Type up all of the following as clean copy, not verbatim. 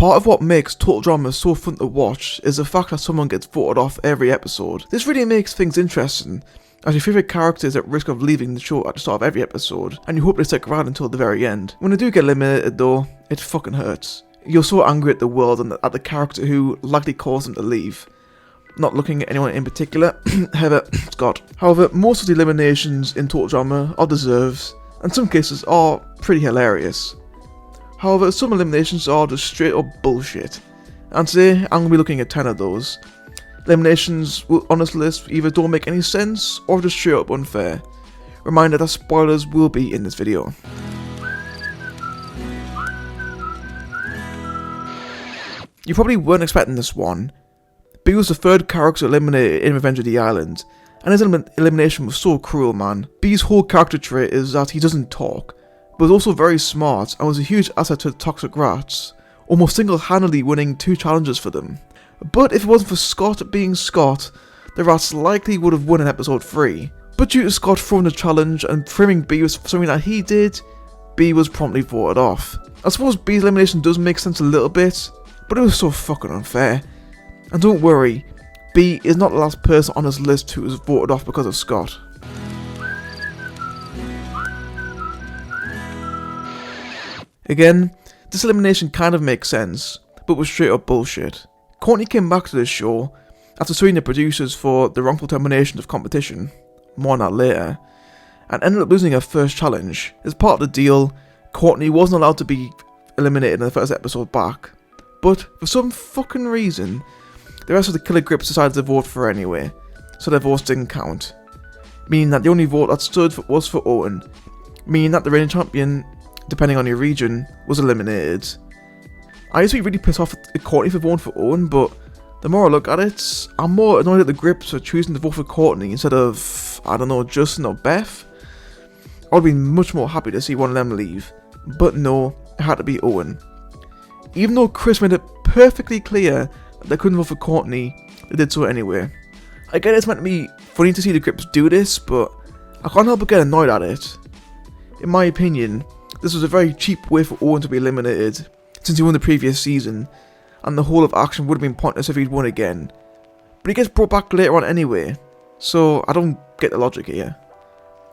Part of what makes Total Drama so fun to watch is the fact that someone gets voted off every episode. This really makes things interesting, as your favourite character is at risk of leaving the show at the start of every episode, and you hope they stick around until the very end. When they do get eliminated though, it fucking hurts. You're so angry at the world and at the character who likely caused them to leave. Not looking at anyone in particular, Heather, Scott. However, most of the eliminations in Total Drama are deserved, and some cases are pretty hilarious. However, some eliminations are just straight up bullshit, and today I'm going to be looking at 10 of those. Eliminations on this list either don't make any sense or just straight up unfair. Reminder that spoilers will be in this video. You probably weren't expecting this one. B was the third character eliminated in Revenge of the Island, and his elimination was so cruel, man. B's whole character trait is that he doesn't talk, but is also very smart and was a huge asset to the Toxic Rats, almost single-handedly winning 2 challenges for them. But if it wasn't for Scott being Scott, the Rats likely would have won in episode 3. But due to Scott throwing the challenge and framing B as something that he did, B was promptly voted off. I suppose B's elimination does make sense a little bit, but it was so fucking unfair. And don't worry, B is not the last person on this list who was voted off because of Scott. Again, this elimination kind of makes sense, but was straight up bullshit. Courtney came back to this show after suing the producers for the wrongful termination of competition, more on that later, and ended up losing her first challenge. As part of the deal, Courtney wasn't allowed to be eliminated in the first episode back, but for some fucking reason, the rest of the Killer Grips decided to vote for her anyway, so their votes didn't count, meaning that the only vote that stood was for Owen, meaning that the reigning champion, depending on your region, was eliminated. I used to be really pissed off at Courtney for voting for Owen, but the more I look at it, I'm more annoyed at the Grips for choosing to vote for Courtney instead of, I don't know, Justin or Beth. I would have been much more happy to see one of them leave, but no, it had to be Owen. Even though Chris made it perfectly clear that they couldn't vote for Courtney, they did so anyway. I get it's meant to be funny to see the Grips do this, but I can't help but get annoyed at it. In my opinion, this was a very cheap way for Owen to be eliminated, since he won the previous season, and the whole of action would have been pointless if he'd won again. But he gets brought back later on anyway, so I don't get the logic here.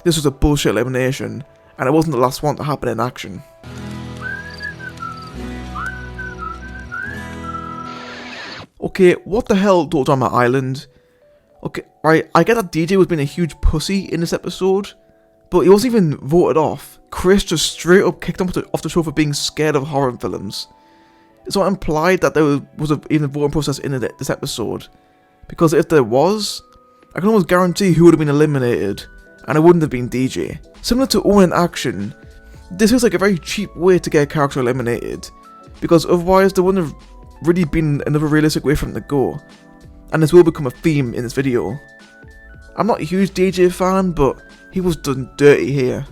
This was a bullshit elimination, and it wasn't the last one to happen in action. Okay, what the hell, Total Drama Island? Okay, right, I get that DJ was being a huge pussy in this episode, but he wasn't even voted off. Chris just straight up kicked him off the show for being scared of horror films. It's not implied that there was even a voting process in this episode, because if there was, I can almost guarantee who would have been eliminated, and it wouldn't have been DJ. Similar to Owen in action, this feels like a very cheap way to get a character eliminated, because otherwise there wouldn't have really been another realistic way for him to go, and this will become a theme in this video. I'm not a huge DJ fan, but he was done dirty here.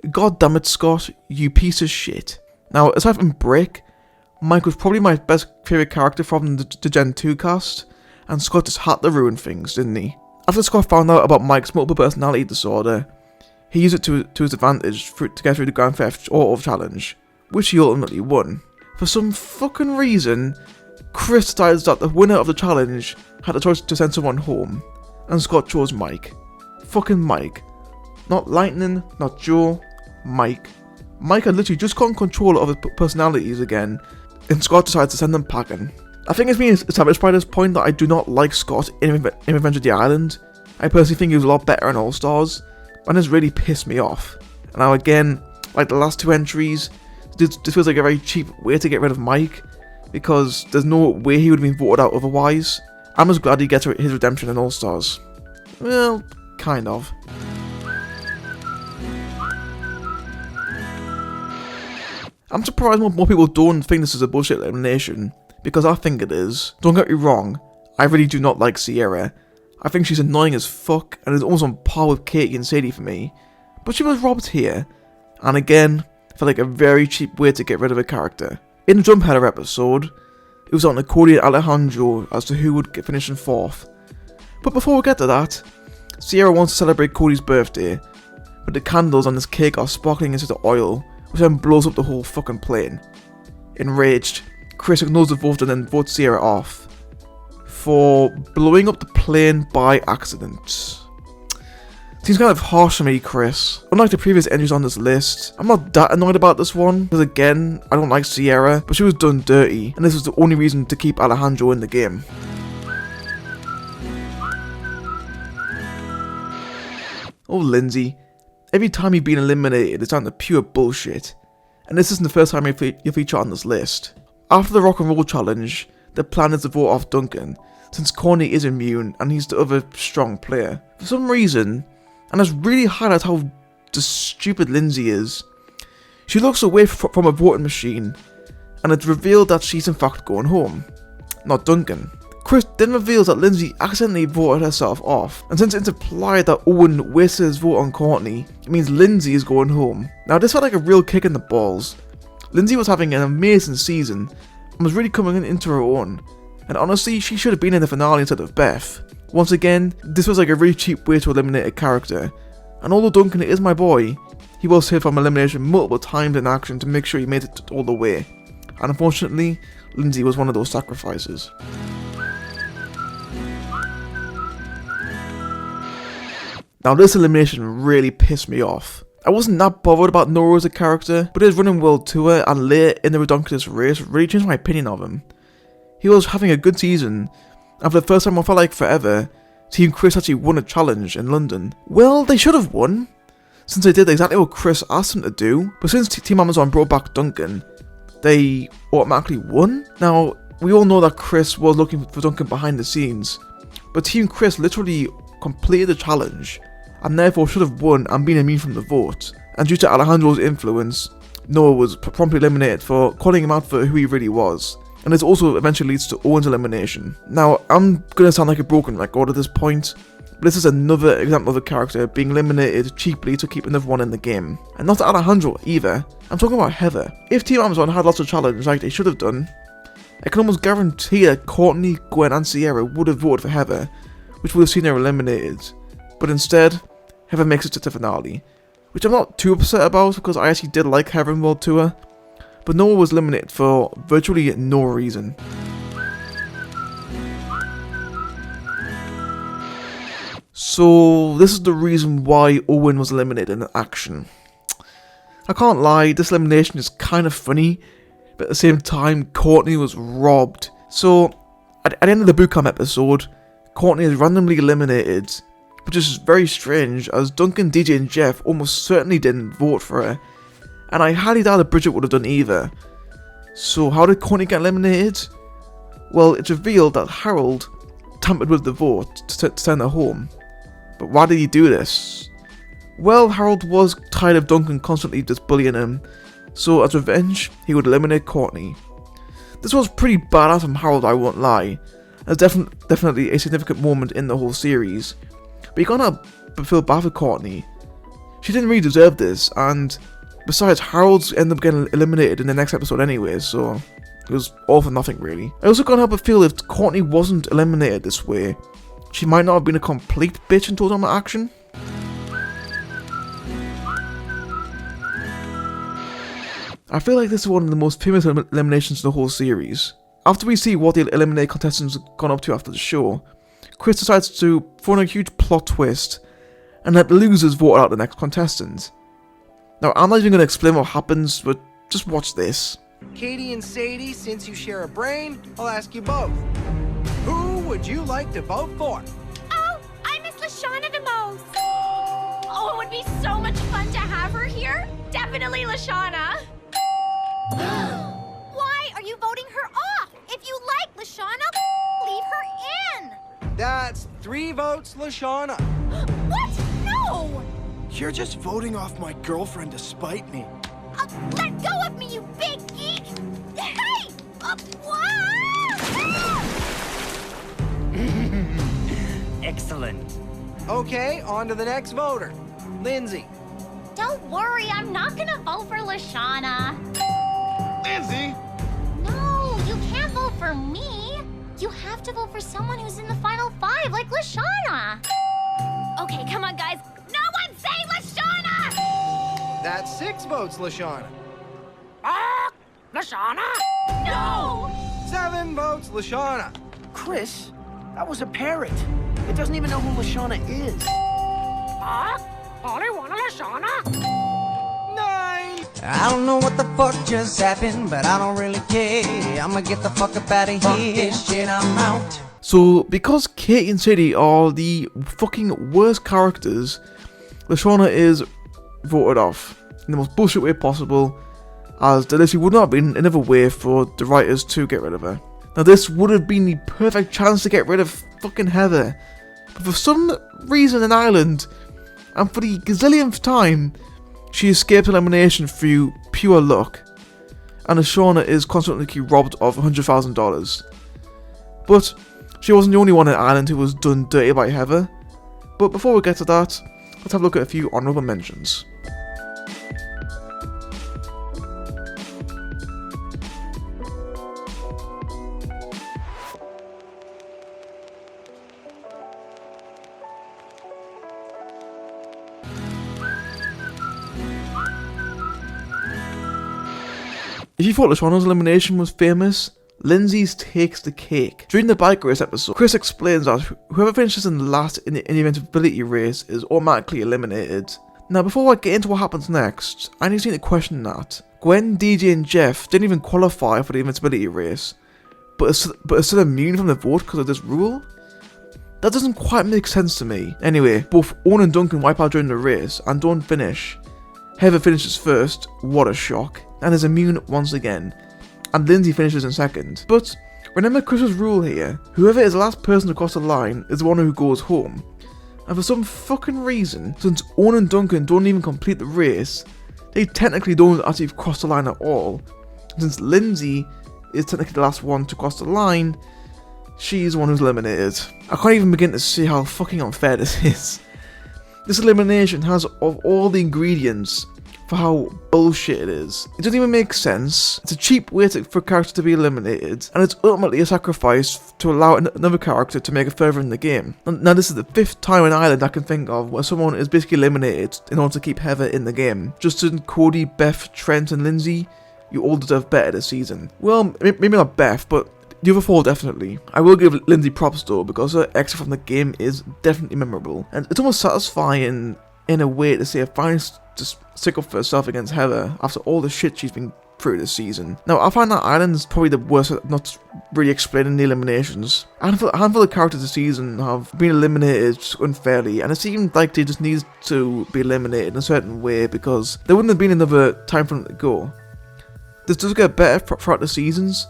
God damn it, Scott, you piece of shit. Now, aside from Brick, Mike was probably my best favourite character from the Gen 2 cast, and Scott just had to ruin things, didn't he? After Scott found out about Mike's multiple personality disorder, he used it to his advantage to get through the Grand Theft Auto challenge, which he ultimately won. For some fucking reason, Chris decided that the winner of the challenge had the choice to send someone home, and Scott chose Mike. Fucking Mike. Not Lightning, not Joe, Mike. Mike had literally just gotten control of his personalities again, and Scott decided to send them packing. I think it's been established by this point that I do not like Scott in Revenge of the Island. I personally think he was a lot better in All Stars, and this really pissed me off. And now again, like the last 2 entries, this feels like a very cheap way to get rid of Mike, because there's no way he would have been voted out otherwise. I'm just glad he gets his redemption in All Stars. Well, kind of. I'm surprised more people don't think this is a bullshit elimination, because I think it is. Don't get me wrong, I really do not like Sierra. I think she's annoying as fuck, and is almost on par with Katie and Sadie for me. But she was robbed here, and again, felt like a very cheap way to get rid of a character. In the Jump Header episode, it was on to Cody and Alejandro as to who would finish in 4th. But before we get to that, Sierra wants to celebrate Cody's birthday, but the candles on this cake are sparkling into the oil, which then blows up the whole fucking plane. Enraged, Chris ignores the vote and then votes Sierra off for blowing up the plane by accident. Seems kind of harsh to me, Chris. Unlike the previous entries on this list, I'm not that annoyed about this one, because again, I don't like Sierra, but she was done dirty, and this was the only reason to keep Alejandro in the game. Oh, Lindsay. Every time you've been eliminated, it's down to pure bullshit. And this isn't the first time you feature on this list. After the rock and roll challenge, the plan is to vote off Duncan, since Courtney is immune and he's the other strong player. For some reason, and this really highlights how stupid Lindsay is, she looks away from a voting machine, and it's revealed that she's in fact going home, not Duncan. Chris then reveals that Lindsay accidentally voted herself off, and since it's implied that Owen wasted his vote on Courtney, it means Lindsay is going home. Now this felt like a real kick in the balls. Lindsay was having an amazing season, and was really coming into her own, and honestly she should have been in the finale instead of Beth. Once again, this was like a really cheap way to eliminate a character, and although Duncan is my boy, he was saved from elimination multiple times in action to make sure he made it all the way, and unfortunately, Lindsay was one of those sacrifices. Now this elimination really pissed me off. I wasn't that bothered about Noah as a character, but his running world tour and later in the Redonkulous race really changed my opinion of him. He was having a good season, and for the first time I felt like forever, Team Chris actually won a challenge in London. Well, they should have won, since they did exactly what Chris asked them to do, but since Team Amazon brought back Duncan, they automatically won? Now, we all know that Chris was looking for Duncan behind the scenes, but Team Chris literally completed the challenge, and therefore should have won and been immune from the vote, and due to Alejandro's influence, Noah was promptly eliminated for calling him out for who he really was. And this also eventually leads to Owen's elimination. Now, I'm gonna sound like a broken record at this point, but this is another example of a character being eliminated cheaply to keep another one in the game. And not Alejandro either, I'm talking about Heather. If Team Amazon had lots of challenges like they should have done, I can almost guarantee that Courtney, Gwen and Sierra would have voted for Heather, which would have seen her eliminated. But instead, Heather makes it to the finale, which I'm not too upset about because I actually did like Heather in World Tour. But Noah was eliminated for virtually no reason. So this is the reason why Owen was eliminated in action. I can't lie, this elimination is kind of funny, but at the same time Courtney was robbed. So at the end of the bootcamp episode, Courtney is randomly eliminated, which is very strange as Duncan, DJ and Jeff almost certainly didn't vote for her. And I highly doubt that Bridget would have done either. So how did Courtney get eliminated? Well, it's revealed that Harold tampered with the vote to send her home. But why did he do this? Well, Harold was tired of Duncan constantly just bullying him, so as revenge, he would eliminate Courtney. This was pretty badass from Harold, I won't lie. It's definitely a significant moment in the whole series. But you can't feel bad for Courtney. She didn't really deserve this, and besides, Harold's ended up getting eliminated in the next episode anyway, so it was all for nothing really. I also can't help but feel if Courtney wasn't eliminated this way, she might not have been a complete bitch in Total Action. I feel like this is one of the most famous eliminations in the whole series. After we see what the eliminated contestants have gone up to after the show, Chris decides to throw in a huge plot twist and let the losers vote out the next contestant. Now, I'm not even going to explain what happens, but just watch this. Katie and Sadie, since you share a brain, I'll ask you both. Who would you like to vote for? Oh, I miss Lashana the most. Oh, it would be so much fun to have her here. Definitely Lashana. Why are you voting her off? If you like Lashana, leave her in. That's 3 votes, Lashana. What? No! You're just voting off my girlfriend to spite me. Let go of me, you big geek! Hey! Excellent. Okay, on to the next voter. Lindsay. Don't worry, I'm not gonna vote for Lashana. Lindsay! No, you can't vote for me. You have to vote for someone who's in the final 5, like Lashana. Okay, come on, guys. No one say Lashana! That's 6 votes, Lashana. Lashana? No! 7 votes, Lashana. Chris, that was a parrot. It doesn't even know who Lashana is. Only one Lashana? 9. I don't know what the fuck just happened, but I don't really care. I'ma get the fuck up out of here. This shit, I'm out. So, because Katie and Sadie are the fucking worst characters, Lashana is voted off in the most bullshit way possible, as there literally would not have been another way for the writers to get rid of her. Now, this would have been the perfect chance to get rid of fucking Heather, but for some reason in Ireland, and for the gazillionth time, she escaped elimination through pure luck, and Lashana is consequently robbed of $100,000. But she wasn't the only one in Ireland who was done dirty by Heather. But before we get to that, let's have a look at a few honourable mentions. If you thought Lashana's elimination was famous, Lindsay's takes the cake. During the bike race episode, Chris explains that whoever finishes in last in the inevitability race is automatically eliminated. Now, before I get into what happens next, I need to question that. Gwen, DJ and Jeff didn't even qualify for the inevitability race, but are still immune from the vote because of this rule? That doesn't quite make sense to me. Anyway, both Owen and Duncan wipe out during the race and don't finish. Heather finishes first, what a shock, and is immune once again. And Lindsay finishes in second. But remember Chris's rule here, whoever is the last person to cross the line is the one who goes home. And for some fucking reason, since Owen and Duncan don't even complete the race, they technically don't actually cross the line at all. Since Lindsay is technically the last one to cross the line, she's the one who's eliminated. I can't even begin to see how fucking unfair this is. This elimination has of all the ingredients for how bullshit it is. It doesn't even make sense. It's a cheap way for a character to be eliminated, and it's ultimately a sacrifice to allow another character to make it further in the game. Now this is the 5th time in Ireland I can think of where someone is basically eliminated in order to keep Heather in the game. Justin, Cody, Beth, Trent and Lindsay, you all deserve better this season. Well, maybe not Beth, but the other 4 definitely. I will give Lindsay props though, because her exit from the game is definitely memorable. And it's almost satisfying in a way to see her finally just stick up for herself against Heather after all the shit she's been through this season. Now, I find that Ireland is probably the worst at not really explaining the eliminations. A handful of characters this season have been eliminated unfairly, and it seems like they just need to be eliminated in a certain way because there wouldn't have been another time for them to go. This does get better throughout the seasons,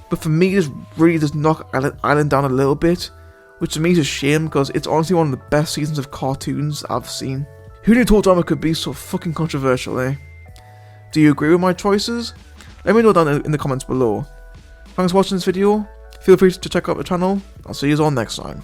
but for me this really does knock Ireland down a little bit, which to me is a shame because it's honestly one of the best seasons of cartoons I've seen. Who knew Total Drama could be so fucking controversial, eh? Do you agree with my choices? Let me know down in the comments below. Thanks for watching this video, feel free to check out the channel, I'll see you all next time.